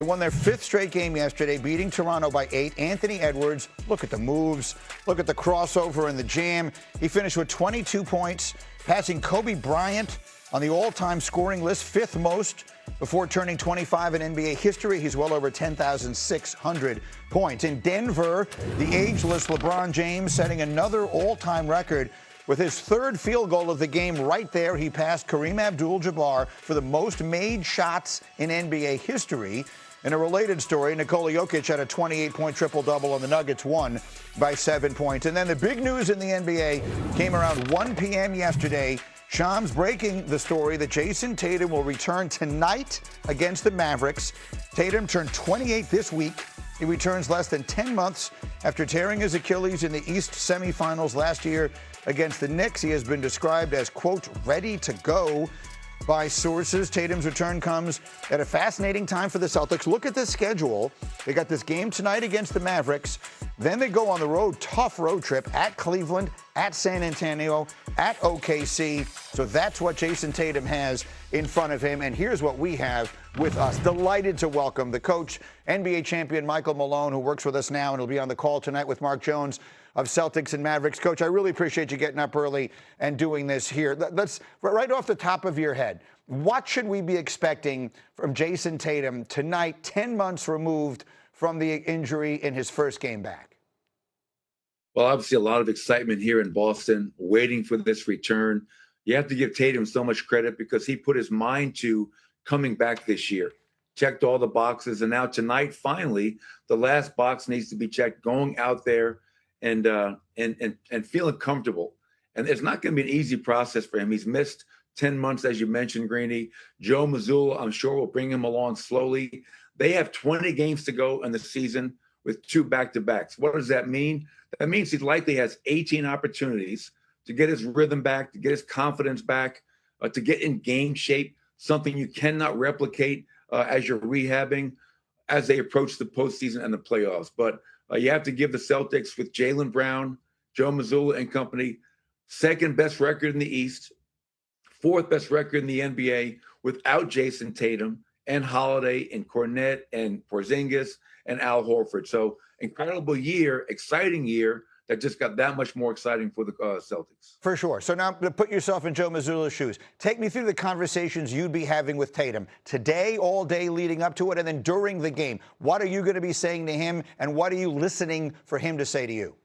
They won their fifth straight game yesterday, beating Toronto by 8. Anthony Edwards, look at the moves, look at the crossover and the jam. He finished with 22 points, passing Kobe Bryant on the all-time scoring list, fifth most before turning 25 in NBA history. He's well over 10,600 points. In Denver, the ageless LeBron James setting another all-time record with his third field goal of the game right there. He passed Kareem Abdul-Jabbar for the most made shots in NBA history. In a related story, Nikola Jokic had a 28-point triple-double, and the Nuggets won by 7 points. And then the big news in the NBA came around 1 p.m. yesterday. Shams breaking the story that Jayson Tatum will return tonight against the Mavericks. Tatum turned 28 this week. He returns less than 10 months after tearing his Achilles in the East semifinals last year against the Knicks. He has been described as, quote, ready to go by sources. Tatum's return comes at a fascinating time for the Celtics. Look at the schedule. They got this game tonight against the Mavericks. Then they go on the road, tough road trip at Cleveland, at San Antonio, at OKC. So that's what Jayson Tatum has in front of him. And here's what we have with us. Delighted to welcome the coach, NBA champion Michael Malone, who works with us now and will be on the call tonight with Mark Jones of Celtics and Mavericks. Coach, I really appreciate you getting up early and doing this here. Let's, right off the top of your head, what should we be expecting from Jayson Tatum tonight, 10 months removed from the injury in his first game back? Well, obviously a lot of excitement here in Boston, waiting for this return. You have to give Tatum so much credit because he put his mind to coming back this year, checked all the boxes, and now tonight, finally, the last box needs to be checked, going out there and feeling comfortable. And it's not going to be an easy process for him. He's missed 10 months, as you mentioned, Greeny. Joe Mazzulla, I'm sure, will bring him along slowly. They have 20 games to go in the season with 2 back-to-backs. What does that mean? That means he likely has 18 opportunities to get his rhythm back, to get his confidence back, to get in game shape, something you cannot replicate as you're rehabbing as they approach the postseason and the playoffs. But you have to give the Celtics with Jaylen Brown, Joe Mazzulla and company, second best record in the East, fourth best record in the NBA without Jayson Tatum and Holiday and Cornette and Porzingis and Al Horford. So incredible year, exciting year that just got that much more exciting for the Celtics. For sure. So now to put yourself in Joe Mazzulla's shoes. Take me through the conversations you'd be having with Tatum today, all day leading up to it, and then during the game. What are you going to be saying to him, and what are you listening for him to say to you?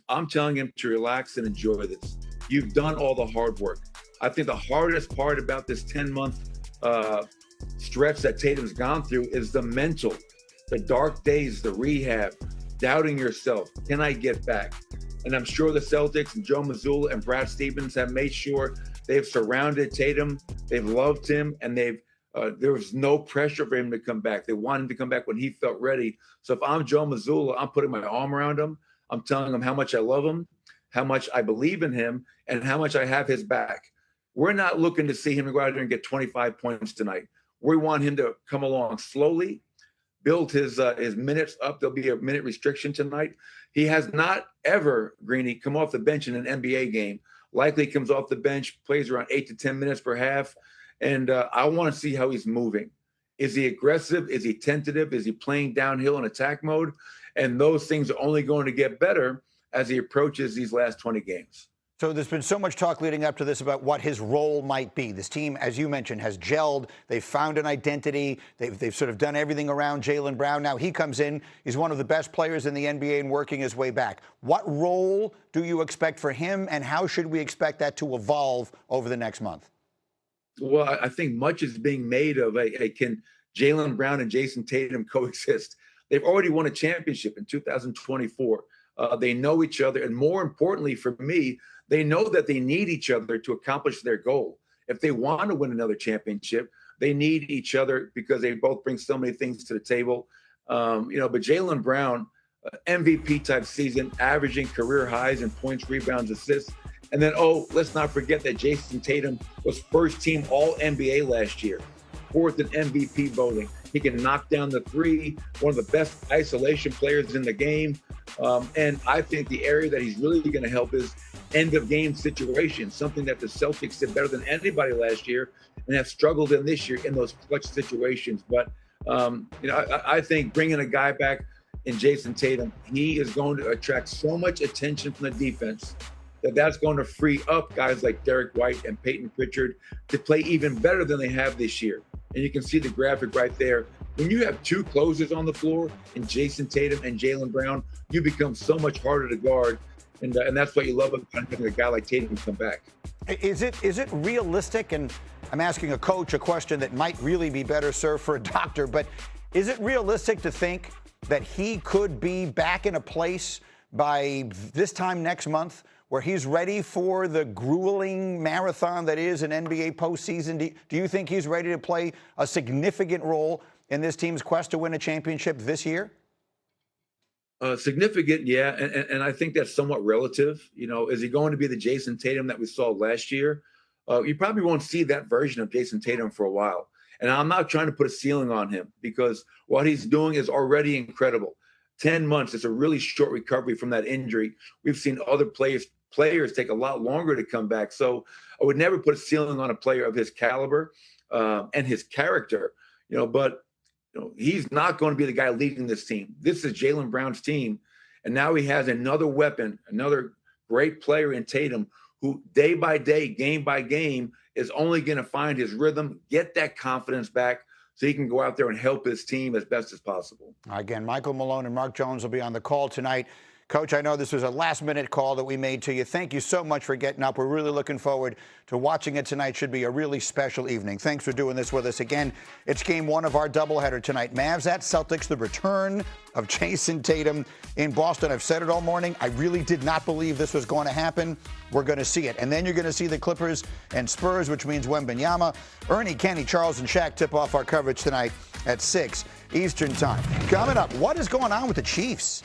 I'm telling him to relax and enjoy this. You've done all the hard work. I think the hardest part about this 10-month stretch that Tatum's gone through is the mental, the dark days, the rehab, doubting yourself. Can I get back? And I'm sure the Celtics and Joe Mazzulla and Brad Stevens have made sure they've surrounded Tatum. They've loved him, and there was no pressure for him to come back. They wanted him to come back when he felt ready. So if I'm Joe Mazzulla, I'm putting my arm around him. I'm telling him how much I love him, how much I believe in him, and how much I have his back. We're not looking to see him go out there and get 25 points tonight. We want him to come along slowly, build his minutes up. There'll be a minute restriction tonight. He has not ever, Greeny, come off the bench in an NBA game. Likely comes off the bench, plays around 8 to 10 minutes per half. And I want to see how he's moving. Is he aggressive? Is he tentative? Is he playing downhill in attack mode? And those things are only going to get better as he approaches these last 20 games. So there's been so much talk leading up to this about what his role might be. This team, as you mentioned, has gelled. They've found an identity. They've sort of done everything around Jaylen Brown. Now he comes in. He's one of the best players in the NBA and working his way back. What role do you expect for him, and how should we expect that to evolve over the next month? Well, I think much is being made of, can Jaylen Brown and Jayson Tatum coexist? They've already won a championship in 2024. They know each other. And more importantly for me, they know that they need each other to accomplish their goal. If they want to win another championship, they need each other because they both bring so many things to the table. But Jaylen Brown, MVP type season, averaging career highs in points, rebounds, assists. And then, let's not forget that Jayson Tatum was first team All NBA last year, fourth in MVP voting. He can knock down the three, one of the best isolation players in the game. And I think the area that he's really going to help is end-of-game situations, something that the Celtics did better than anybody last year and have struggled in this year in those clutch situations. But I think bringing a guy back in Jayson Tatum, he is going to attract so much attention from the defense that's going to free up guys like Derek White and Peyton Pritchard to play even better than they have this year. And you can see the graphic right there. When you have two closers on the floor in Jayson Tatum and Jaylen Brown, you become so much harder to guard. And that's what you love about having a guy like Tatum come back. Is it realistic? And I'm asking a coach a question that might really be better served for a doctor, but is it realistic to think that he could be back in a place by this time next month where he's ready for the grueling marathon that is an NBA postseason? Do you think he's ready to play a significant role in this team's quest to win a championship this year? Significant, yeah, and I think that's somewhat relative. Is he going to be the Jayson Tatum that we saw last year? You probably won't see that version of Jayson Tatum for a while. And I'm not trying to put a ceiling on him because what he's doing is already incredible. 10 months is a really short recovery from that injury. We've seen other players take a lot longer to come back. So I would never put a ceiling on a player of his caliber and his character, but he's not going to be the guy leading this team. This is Jaylen Brown's team. And now he has another weapon, another great player in Tatum who day by day, game by game, is only going to find his rhythm, get that confidence back so he can go out there and help his team as best as possible. Again, Michael Malone and Mark Jones will be on the call tonight. Coach, I know this was a last-minute call that we made to you. Thank you so much for getting up. We're really looking forward to watching it tonight. Should be a really special evening. Thanks for doing this with us again. It's game one of our doubleheader tonight. Mavs at Celtics, the return of Jayson Tatum in Boston. I've said it all morning. I really did not believe this was going to happen. We're going to see it. And then you're going to see the Clippers and Spurs, which means Wembanyama. Ernie, Kenny, Charles, and Shaq tip off our coverage tonight at 6 Eastern time. Coming up, what is going on with the Chiefs?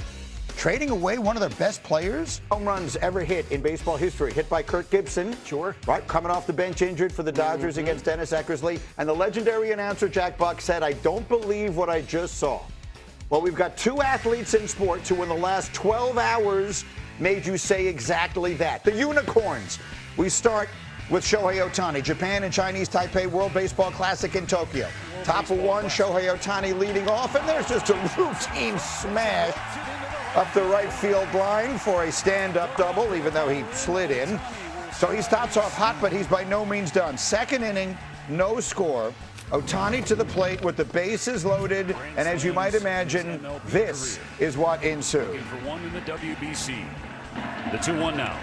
Trading away one of their best players? Home runs ever hit in baseball history. Hit by Kirk Gibson. Sure. Right, coming off the bench injured for the Dodgers against Dennis Eckersley. And the legendary announcer Jack Buck said, "I don't believe what I just saw." Well, we've got two athletes in sports who in the last 12 hours made you say exactly that. The unicorns. We start with Shohei Ohtani. Japan and Chinese Taipei World Baseball Classic in Tokyo. Top of one, Shohei Ohtani leading off, and there's just a routine smash up the right field line for a stand-up double, even though he slid in. So he starts off hot, but he's by no means done. Second inning, no score. Ohtani to the plate with the bases loaded, and as you might imagine, this is what ensued. For one in the WBC. The 2-1 now.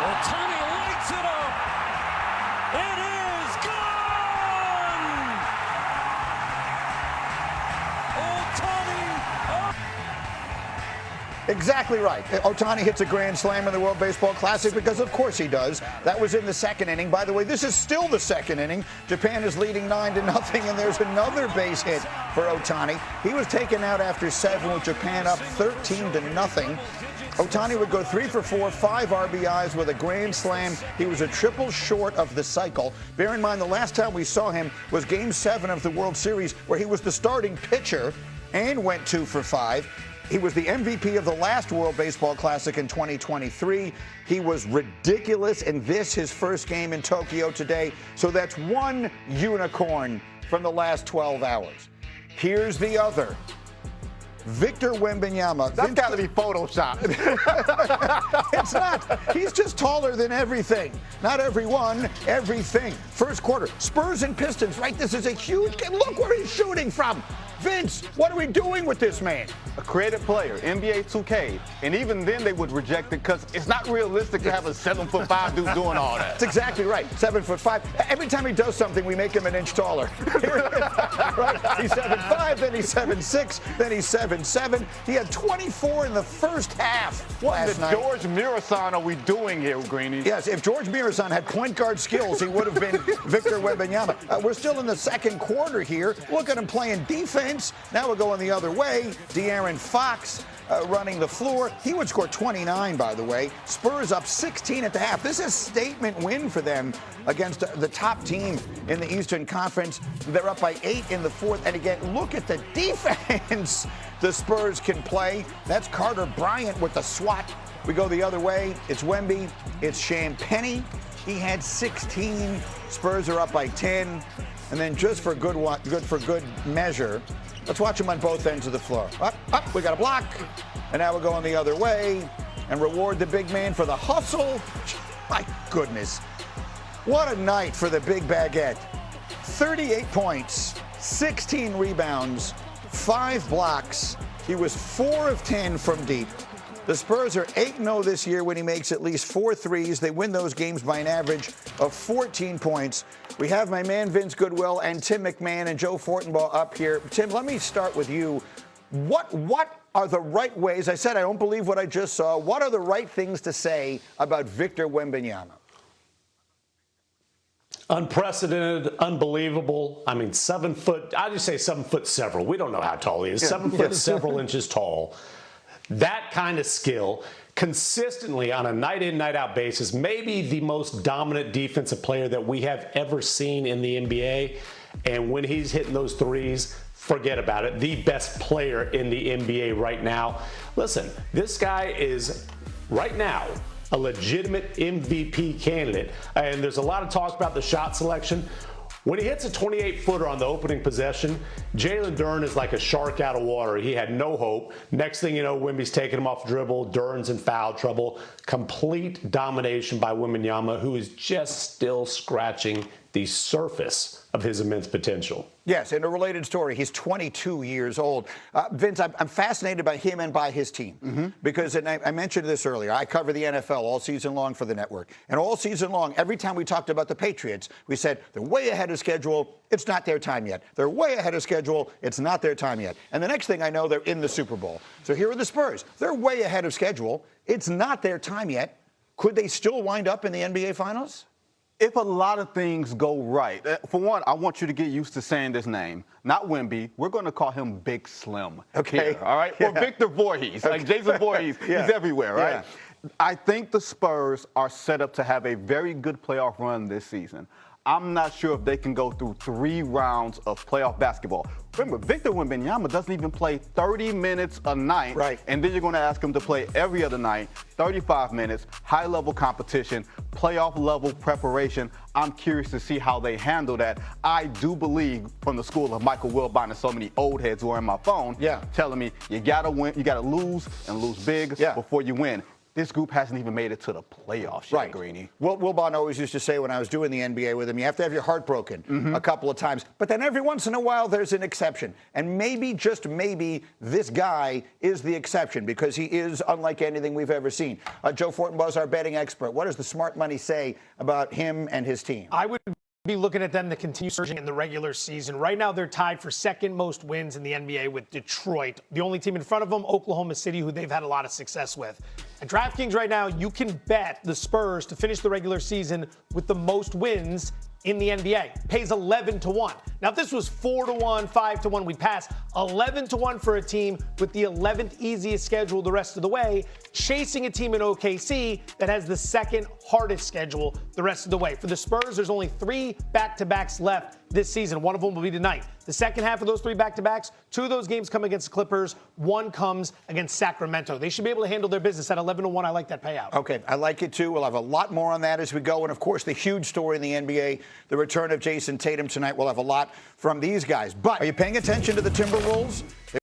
Ohtani lights it up. It is gone. Ohtani. Exactly right. Ohtani hits a grand slam in the World Baseball Classic because of course he does. That was in the second inning. By the way, this is still the second inning. Japan is leading 9-0, and there's another base hit for Ohtani. He was taken out after 7 with Japan up 13-0. Ohtani would go 3 for 4, 5 RBIs with a grand slam. He was a triple short of the cycle. Bear in mind, the last time we saw him was Game 7 of the World Series, where he was the starting pitcher and went 2 for 5. He was the MVP of the last World Baseball Classic in 2023. He was ridiculous in this, his first game in Tokyo today. So that's one unicorn from the last 12 hours. Here's the other. Victor Wembanyama. That's got to be Photoshopped. It's not. He's just taller than everything. Not everyone, everything. First quarter, Spurs and Pistons, right? This is a huge game. Look where he's shooting from. Vince, what are we doing with this man? A creative player, NBA 2K, and even then they would reject it because it's not realistic to have a 7'5" dude doing all that. That's exactly right. 7'5". Every time he does something, we make him an inch taller. Right? He's 7'5", then he's 7'6", then he's 7'7". He had 24 in the first half. What last the night. George Mirasan are we doing here, Greeny? Yes, if George Mirasan had point guard skills, he would have been Victor Wembanyama. We're still in the second quarter here. Look at him playing defense. Now we're going the other way. De'Aaron Fox running the floor. He would score 29, by the way. Spurs up 16 at the half. This is a statement win for them against the top team in the Eastern Conference. They're up by 8 in the fourth. And again, look at the defense the Spurs can play. That's Carter Bryant with the swat. We go the other way. It's Wemby. It's Champagnie. He had 16. Spurs are up by 10. And then just for good measure, let's watch him on both ends of the floor. Up, we got a block. And now we're going the other way and reward the big man for the hustle. My goodness. What a night for the big baguette. 38 points, 16 rebounds, 5 blocks. He was 4 of 10 from deep. The Spurs are 8-0 this year when he makes at least 4 threes. They win those games by an average of 14 points. We have my man Vince Goodwill and Tim McMahon and Joe Fortenbaugh up here. Tim, let me start with you. What are the right ways? I said I don't believe what I just saw. What are the right things to say about Victor Wembanyama? Unprecedented, unbelievable. I mean, 7 foot, I just say 7 foot several. We don't know how tall he is. 7 foot several inches tall. That kind of skill, consistently on a night-in, night-out basis, maybe the most dominant defensive player that we have ever seen in the NBA. And when he's hitting those threes, forget about it. The best player in the NBA right now. Listen, this guy is, right now, a legitimate MVP candidate. And there's a lot of talk about the shot selection. When he hits a 28-footer on the opening possession, Jalen Duren is like a shark out of water. He had no hope. Next thing you know, Wemby's taking him off dribble. Duren's in foul trouble. Complete domination by Wembanyama, who is just still scratching the surface of his immense potential. Yes, in a related story, he's 22 years old. Vince, I'm fascinated by him and by his team because, and I mentioned this earlier, I cover the NFL all season long for the network. And all season long, every time we talked about the Patriots, we said they're way ahead of schedule. It's not their time yet. They're way ahead of schedule. It's not their time yet. And the next thing I know, they're in the Super Bowl. So here are the Spurs. They're way ahead of schedule. It's not their time yet. Could they still wind up in the NBA Finals? If a lot of things go right, for one, I want you to get used to saying this name. Not Wemby. We're going to call him Big Slim. Okay. Here, all right? Yeah. Or Victor Voorhees. Like Jason Voorhees. Yeah. He's everywhere, right? Yeah. I think the Spurs are set up to have a very good playoff run this season. I'm not sure if they can go through 3 rounds of playoff basketball. Remember, Victor Wembanyama doesn't even play 30 minutes a night. Right. And then you're going to ask him to play every other night, 35 minutes, high-level competition, playoff-level preparation. I'm curious to see how they handle that. I do believe from the school of Michael Wilbon and so many old heads who are on my phone telling me you got to win, you got to lose and lose big before you win. This group hasn't even made it to the playoffs yet, Greeny. Wilbon always used to say when I was doing the NBA with him, you have to have your heart broken a couple of times. But then every once in a while, there's an exception. And maybe, just maybe, this guy is the exception because he is unlike anything we've ever seen. Joe Fortenbaugh is our betting expert. What does the smart money say about him and his team? I would be looking at them to continue surging in the regular season. Right now, they're tied for second most wins in the NBA with Detroit. The only team in front of them, Oklahoma City, who they've had a lot of success with. At DraftKings right now, you can bet the Spurs to finish the regular season with the most wins in the NBA. Pays 11-1. Now, if this was 4-1, 5-1, we'd pass. 11-1 for a team with the 11th easiest schedule the rest of the way, chasing a team in OKC that has the second hardest schedule the rest of the way. For the Spurs, there's only 3 back-to-backs left this season. One of them will be tonight. The second half of those 3 back-to-backs, 2 of those games come against the Clippers, 1 comes against Sacramento. They should be able to handle their business. At 11-1, I like that payout. Okay, I like it too. We'll have a lot more on that as we go. And of course, the huge story in the NBA, the return of Jayson Tatum tonight. We'll have a lot from these guys. But are you paying attention to the Timberwolves?